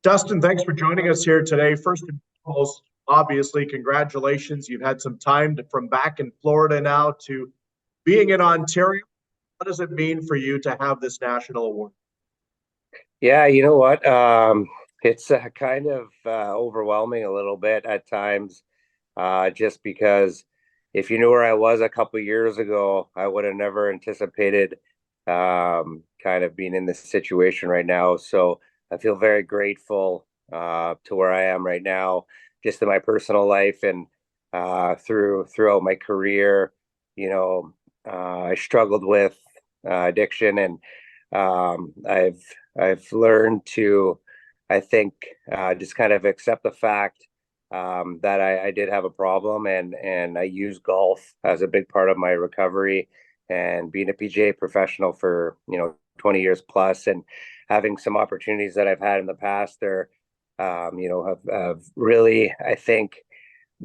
Dustin, thanks for joining us here today. First and foremost, obviously, congratulations. You've had some time from back in Florida now to being in Ontario. What does it mean for you to have this national award? Yeah, you know what? It's kind of overwhelming a little bit at times, just because if you knew where I was a couple years ago, I would have never anticipated kind of being in this situation right now. So I feel very grateful to where I am right now, just in my personal life and throughout my career. You know, I struggled with addiction and I've learned to, I think, just kind of accept the fact that I did have a problem, and I use golf as a big part of my recovery. And being a PGA professional for 20 years plus, and having some opportunities that I've had in the past, there, have really, I think,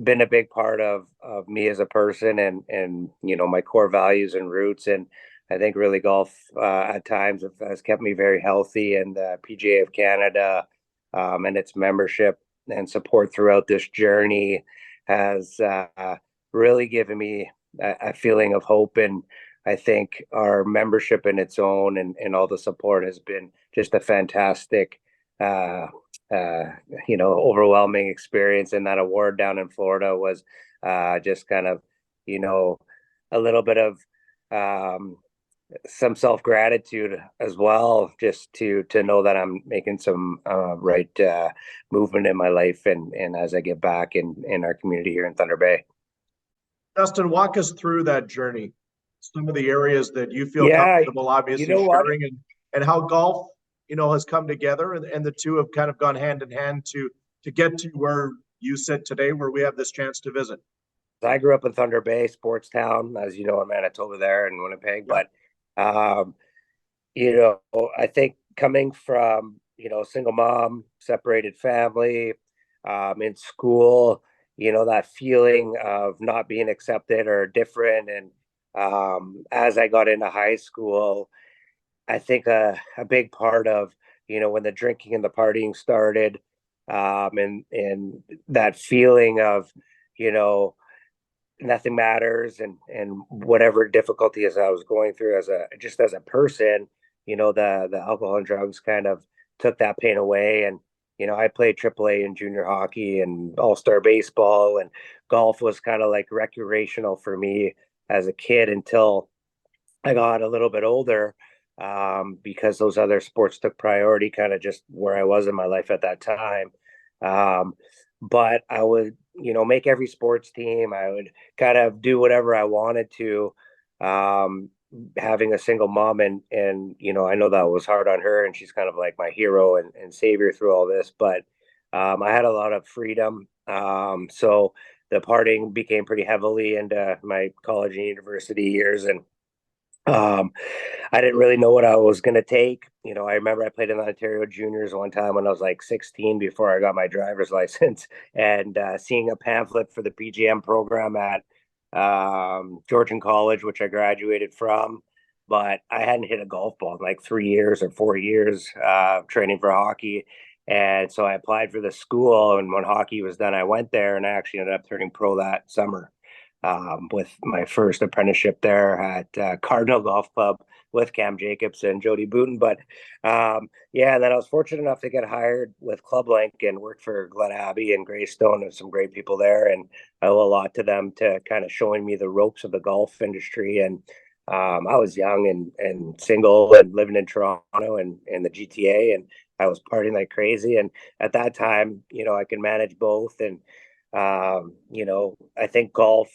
been a big part of me as a person, and my core values and roots. And I think really golf at times has kept me very healthy, and the PGA of Canada and its membership and support throughout this journey has really given me a feeling of hope. And I think our membership in its own, and all the support has been just a fantastic uh, uh, overwhelming experience. And that award down in Florida was just kind of, you know, a little bit of um, some self gratitude as well, just to know that I'm making some right movement in my life, and as I get back in our community here in Thunder Bay. Dustin, walk us through that journey. Some of the areas that you feel Yeah, comfortable, you obviously know what? sharing, and how golf, has come together, and the two have kind of gone hand in hand to get to where you sit today, where we have this chance to visit. I grew up in Thunder Bay, sports town, as you know, in Manitoba there and Winnipeg. Yeah. But um, you know, I think coming from, single mom, separated family, in school, that feeling of not being accepted or different. And as I got into high school, I think a big part of, when the drinking and the partying started, and that feeling of, you know, nothing matters, and whatever difficulties I was going through as a person, the alcohol and drugs kind of took that pain away. And I played AAA in junior hockey and all-star baseball, and golf was kind of like recreational for me as a kid until I got a little bit older, because those other sports took priority, kind of just where I was in my life at that time. Um, but I would, make every sports team. I would kind of do whatever I wanted to. Um, Having a single mom, and I know that was hard on her, and she's kind of like my hero and savior through all this. But I had a lot of freedom. So the partying became pretty heavily into my college and university years, and um, I didn't really know what I was going to take. I remember I played in the Ontario Juniors one time when I was like 16 before I got my driver's license, and seeing a pamphlet for the PGM program at Georgian College, which I graduated from. But I hadn't hit a golf ball in like 3 years or 4 years training for hockey. And so I applied for the school. And when hockey was done, I went there, and I actually ended up turning pro that summer, with my first apprenticeship there at Cardinal Golf Club with Cam Jacobs and Jody Booten. But yeah, and then I was fortunate enough to get hired with Club Link and worked for Glen Abbey and Greystone, and some great people there. And I owe a lot to them to kind of showing me the ropes of the golf industry. And I was young and single and living in Toronto and the GTA, and I was partying like crazy. And at that time, I could manage both. And I think golf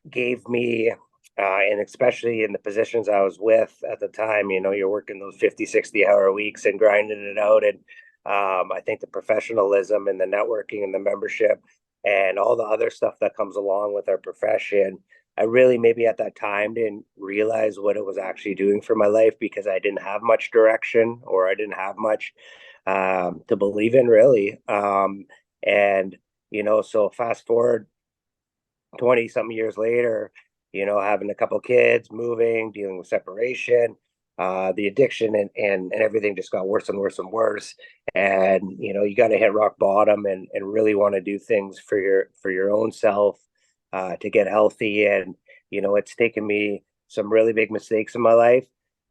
gave me, and especially in the positions I was with at the time, you're working those 50, 60-hour weeks and grinding it out. And I think the professionalism and the networking and the membership and all the other stuff that comes along with our profession, I really maybe at that time didn't realize what it was actually doing for my life, because I didn't have much direction, or I didn't have much to believe in, really. And, so fast forward 20 something years later, having a couple kids, moving, dealing with separation, the addiction and everything just got worse and worse and worse. And you got to hit rock bottom and really want to do things for your own self, to get healthy. And it's taken me some really big mistakes in my life,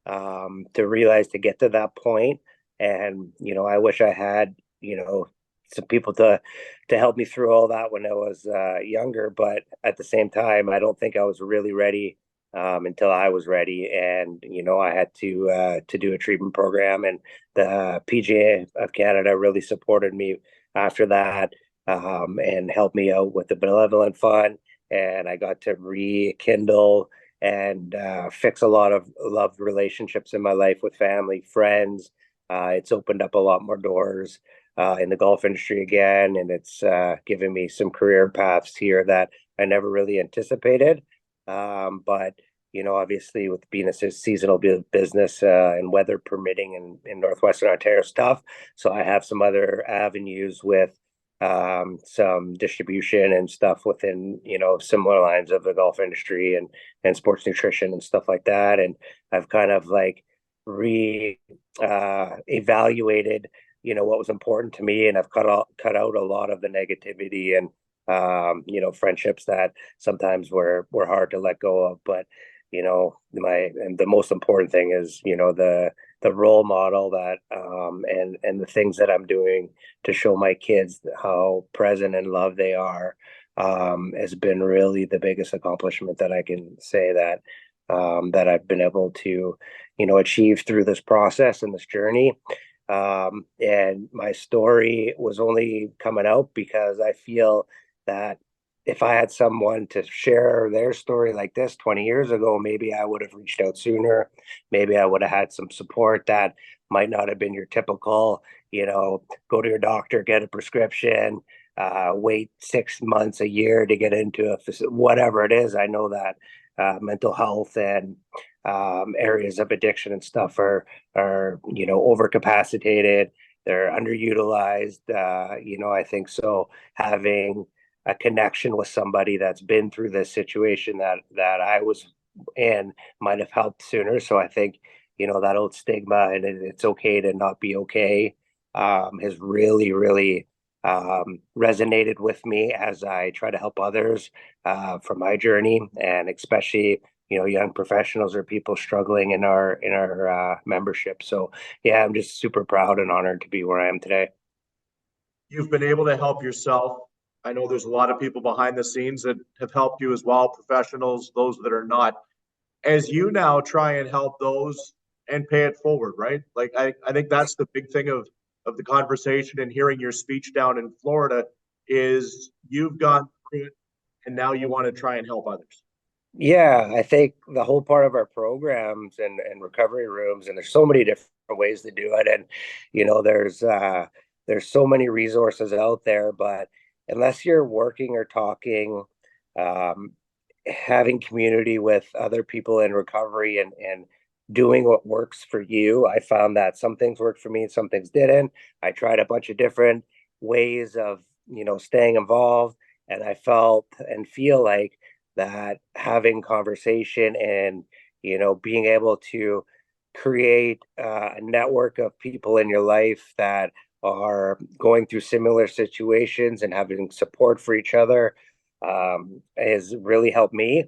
to realize to get to that point. And I wish I had some people to help me through all that when I was younger. But at the same time, I don't think I was really ready, until I was ready. And I had to do a treatment program, and the PGA of Canada really supported me after that, and helped me out with the benevolent fund. And I got to rekindle and fix a lot of loved relationships in my life with family, friends. It's opened up a lot more doors in the golf industry again, and it's given me some career paths here that I never really anticipated. But obviously, with being a seasonal business, and weather permitting in northwestern Ontario stuff, so I have some other avenues with some distribution and stuff within similar lines of the golf industry and sports nutrition and stuff like that. And I've kind of like re evaluated what was important to me, and I've cut out a lot of the negativity and friendships that sometimes were hard to let go of. But and the most important thing is the role model that and the things that I'm doing to show my kids how present and loved they are, has been really the biggest accomplishment that I can say that I've been able to achieve through this process and this journey. And my story was only coming out because I feel that if I had someone to share their story like this 20 years ago, maybe I would have reached out sooner. Maybe I would have had some support that might not have been your typical, go to your doctor, get a prescription, wait 6 months, a year to get into whatever it is. I know that mental health and areas of addiction and stuff are overcapacitated. They're underutilized. I think so. Having a connection with somebody that's been through this situation that I was in might have helped sooner. So I think that old stigma and it's okay to not be okay, has really resonated with me as I try to help others from my journey, and especially young professionals or people struggling in our membership. So yeah, I'm just super proud and honored to be where I am today. You've been able to help yourself. I know there's a lot of people behind the scenes that have helped you as well, professionals, those that are not. As you now try and help those and pay it forward, right? Like I think that's the big thing of the conversation and hearing your speech down in Florida is you've gone through it and now you want to try and help others. Yeah, I think the whole part of our programs and recovery rooms, and there's so many different ways to do it. And there's so many resources out there, but unless you're working or talking, um, having community with other people in recovery and doing what works for you, I found that some things worked for me, some things didn't. I tried a bunch of different ways of staying involved, and I felt and feel like that having conversation and being able to create a network of people in your life that are going through similar situations and having support for each other, has really helped me.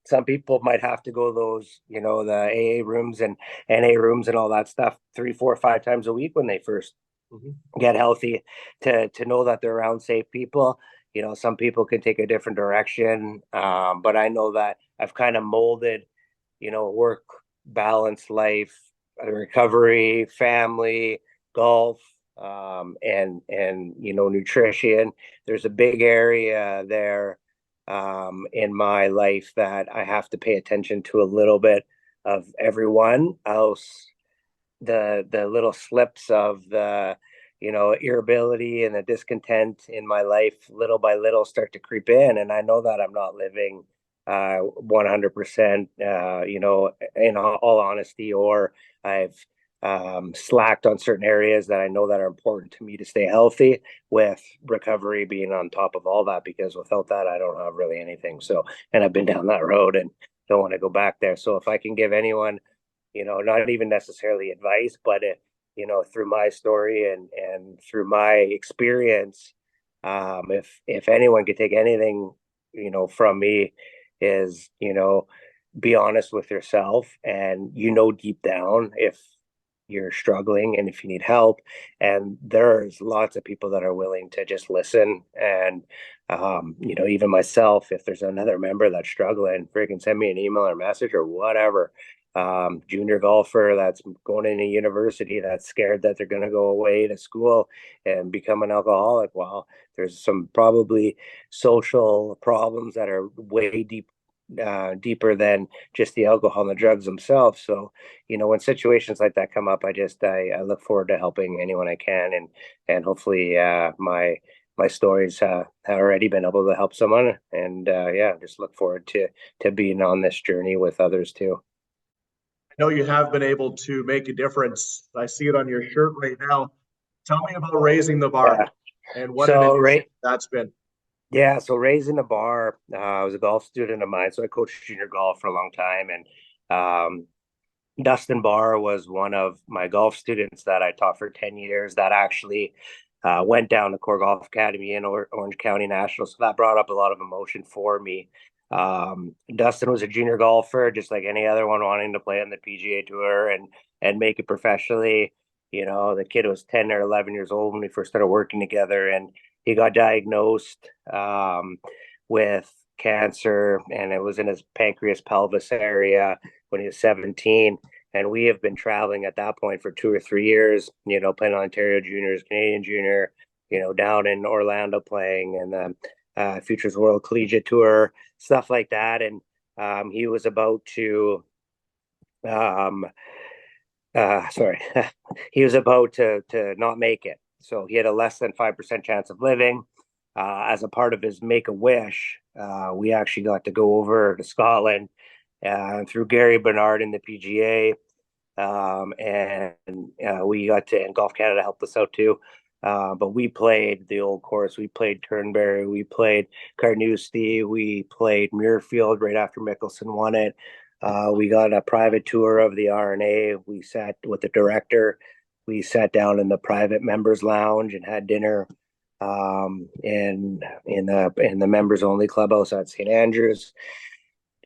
Some people might have to go those, the AA rooms and NA rooms and all that stuff 3, 4, 5 times a week when they first get healthy, to know that they're around safe people. Some people can take a different direction, but I know that I've kind of molded, work, balance, life, recovery, family, golf, and nutrition. There's a big area there, in my life that I have to pay attention to a little bit of everyone else. The little slips of the irritability and the discontent in my life little by little start to creep in, and I know that I'm not living 100%, in all honesty, or I've slacked on certain areas that I know that are important to me to stay healthy, with recovery being on top of all that, because without that I don't have really anything. So, and I've been down that road and don't want to go back there. So if I can give anyone not even necessarily advice, but through my story and through my experience, if anyone could take anything, from me, is, be honest with yourself, and deep down if you're struggling and if you need help, and there's lots of people that are willing to just listen. And even myself, if there's another member that's struggling, freaking send me an email or message or whatever. Junior golfer that's going into university that's scared that they're going to go away to school and become an alcoholic. Well, there's some probably social problems that are way deeper than just the alcohol and the drugs themselves. So, when situations like that come up, I look forward to helping anyone I can, and hopefully my stories have already been able to help someone. And yeah, just look forward to being on this journey with others too. I know you have been able to make a difference. I see it on your shirt right now. Tell me about raising the bar Yeah. and what an So initiative that's been. Yeah, so raising the bar, I was a golf student of mine, so I coached junior golf for a long time, and Dustin Barr was one of my golf students that I taught for 10 years that actually went down to Core Golf Academy in Orange County National. So that brought up a lot of emotion for me. Dustin was a junior golfer, just like any other one wanting to play on the PGA Tour and make it professionally. The kid was 10 or 11 years old when we first started working together, and he got diagnosed with cancer, and it was in his pancreas pelvis area when he was 17. And we have been traveling at that point for 2 or 3 years, playing Ontario Juniors, Canadian Junior, down in Orlando playing, and Futures World Collegiate Tour, stuff like that. And he was about to, um, sorry, he was about to not make it. So he had a less than 5% chance of living. As a part of his Make a Wish, we actually got to go over to Scotland through Gary Bernard in the PGA. And Golf Canada helped us out too. But we played the old course. We played Turnberry. We played Carnoustie. We played Muirfield right after Mickelson won it. We got a private tour of the R&A. We sat with the director. We sat down in the private members lounge and had dinner in the members only clubhouse at St. Andrews.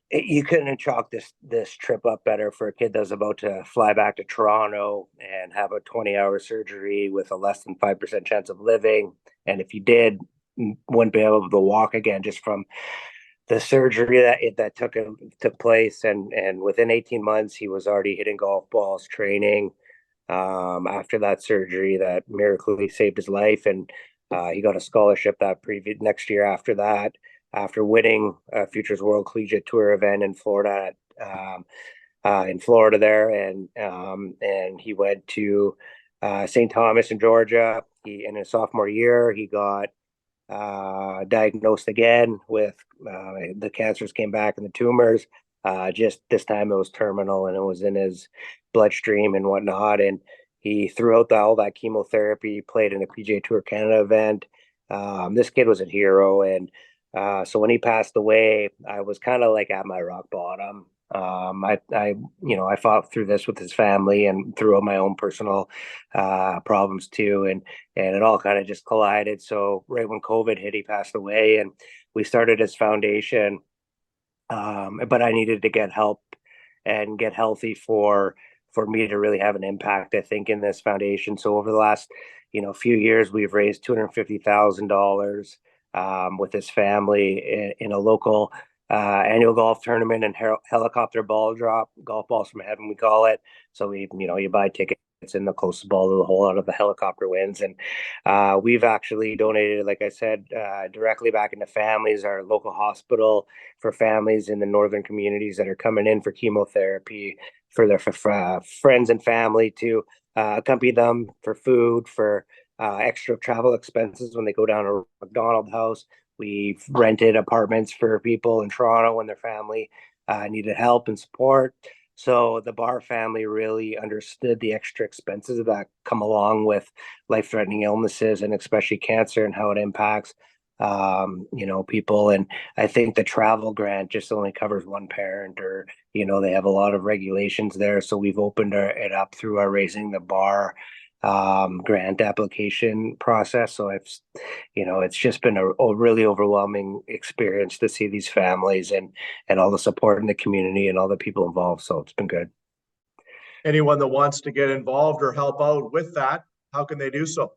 You couldn't have chalked this trip up better for a kid that's about to fly back to Toronto and have a 20-hour surgery with a less than 5% chance of living. And if you did, wouldn't be able to walk again just from the surgery that took place. And within 18 months, he was already hitting golf balls, training. After that surgery, that miraculously saved his life, and he got a scholarship that previous next year after that, after winning a Futures World Collegiate Tour event in Florida, there, and he went to St. Thomas in Georgia. In his sophomore year, he got diagnosed again with the cancers came back and the tumors. Just this time it was terminal, and it was in his bloodstream and whatnot. And he threw out all that chemotherapy, played in a PGA Tour Canada event. This kid was a hero, and so when he passed away, I was kind of like at my rock bottom. I fought through this with his family and through my own personal problems too, and it all kind of just collided. So right when COVID hit, he passed away, and we started his foundation. But I needed to get help and get healthy for me to really have an impact, I think, in this foundation. So over the last few years, we've raised $250,000 with his family in a local annual golf tournament and helicopter ball drop, golf balls from heaven, we call it. So you buy tickets and the closest ball to the hole out of the helicopter wins. And we've actually donated, like I said, directly back into families, our local hospital for families in the northern communities that are coming in for chemotherapy, for their friends and family to accompany them for food, for extra travel expenses when they go down to a McDonald's house. We've rented apartments for people in Toronto when their family needed help and support. So the Barr family really understood the extra expenses that come along with life-threatening illnesses, and especially cancer, and how it impacts people. And I think the travel grant just only covers one parent, or, they have a lot of regulations there. So we've opened it up through our Raising the Bar grant application process. So it's just been a really overwhelming experience to see these families and all the support in the community and all the people involved. So it's been good. Anyone that wants to get involved or help out with that, how can they do so?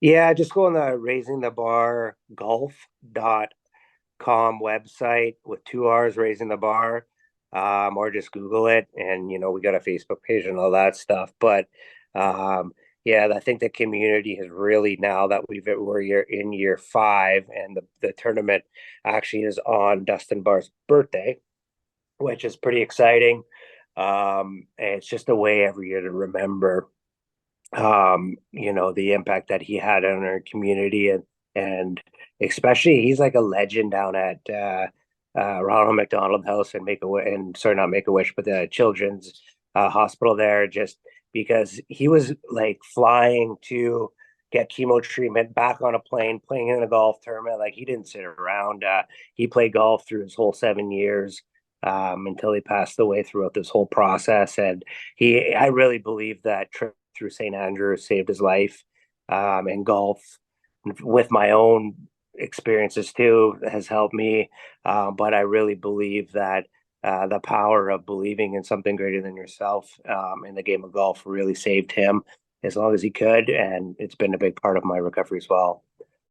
Yeah, just go on the raisingthebargolf.com website with two R's, Raising the Bar, or just Google it. And, we got a Facebook page and all that stuff. But yeah, I think the community has really, now that we're in year 5, and the tournament actually is on Dustin Barr's birthday, which is pretty exciting. And it's just a way every year to remember the impact that he had on our community, and especially he's like a legend down at Ronald McDonald House and not Make a Wish, but the Children's Hospital there, just because he was like flying to get chemo treatment, back on a plane, playing in a golf tournament. Like, he didn't sit around. He played golf through his whole 7 years. Until he passed away throughout this whole process. And I really believe that trip through St. Andrew saved his life. And golf, with my own experiences too, has helped me. But I really believe that the power of believing in something greater than yourself in the game of golf really saved him as long as he could. And it's been a big part of my recovery as well.